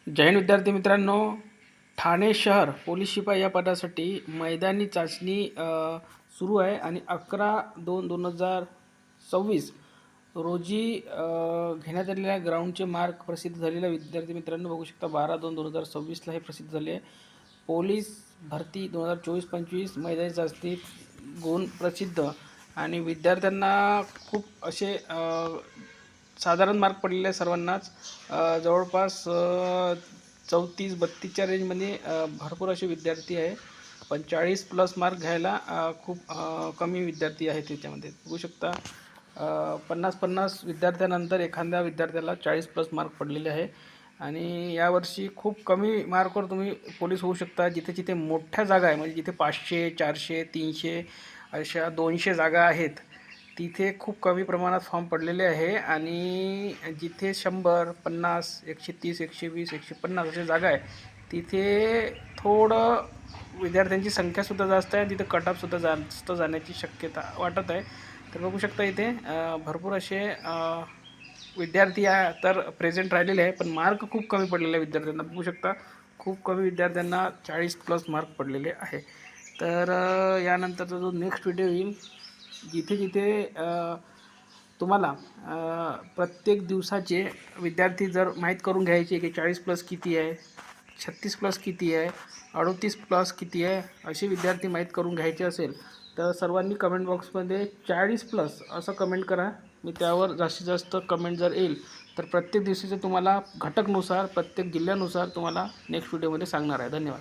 जय हिंद विद्यार्थी मित्रांनो, ठाणे शहर पोलीस शिपाई या पदासाठी मैदानी चाचणी सुरू आहे आणि 11/2/2026 रोजी घेण्यात आलेल्या ग्राउंडचे मार्क प्रसिद्ध झालेल्या विद्यार्थी मित्रांनो बघू शकता. 12/2/2026ला हे प्रसिद्ध झाले. पोलीस भरती 2024-25 मैदानी चाचणी गुण प्रसिद्ध आणि विद्यार्थ्यांना खूप असे साधारण मार्क पडलेले आहे सर्वांनाच. जवळपास 34-32च्या रेंजमध्ये भरपूर असे विद्यार्थी आहे. पण 40+ मार्क घ्यायला खूप कमी विद्यार्थी आहेत त्याच्यामध्ये. बघू शकता 50-50 विद्यार्थ्यानंतर एखाद्या विद्यार्थ्याला 40+ मार्क पडलेले आहे. आणि यावर्षी खूप कमी मार्कवर तुम्ही पोलीस होऊ शकता. जिथे जिथे मोठ्या जागा आहे, म्हणजे जिथे 500, 400, 300 अशा 200 जागा आहेत, तिथे खूप कमी प्रमाणात फॉर्म पडलेले आहे. आणि जिथे 100, 50, 130, 120, 150 अशा जागा आहे, तिथे थोडं विद्यार्थ्यांची संख्यासुद्धा जास्त आहे. तिथे कट ऑफसुद्धा जास्त जाण्याची शक्यता वाटत आहे. तर बघू शकता इथे भरपूर असे विद्यार्थी तर प्रेझेंट राहिलेले आहे, पण मार्क खूप कमी पडलेले आहे विद्यार्थ्यांना. बघू शकता खूप कमी विद्यार्थ्यांना 40+ मार्क पडलेले आहे. तर यानंतरचा जो नेक्स्ट व्हिडिओ येईल, जिथे जिथे तुम्हाला प्रत्येक दिवसाचे विद्यार्थी जर माहीत करून घ्यायचे की 40+ किती आहे, 36+ किती आहे, 38+ किती आहे, असे विद्यार्थी माहीत करून घ्यायचे असेल तर सर्वांनी कमेंट बॉक्समध्ये 40+ असं कमेंट करा. मी त्यावर जास्तीत जास्त कमेंट जर येईल तर प्रत्येक दिवशीचं तुम्हाला घटकनुसार, प्रत्येक जिल्ह्यानुसार तुम्हाला नेक्स्ट व्हिडिओमध्ये सांगणार आहे. धन्यवाद.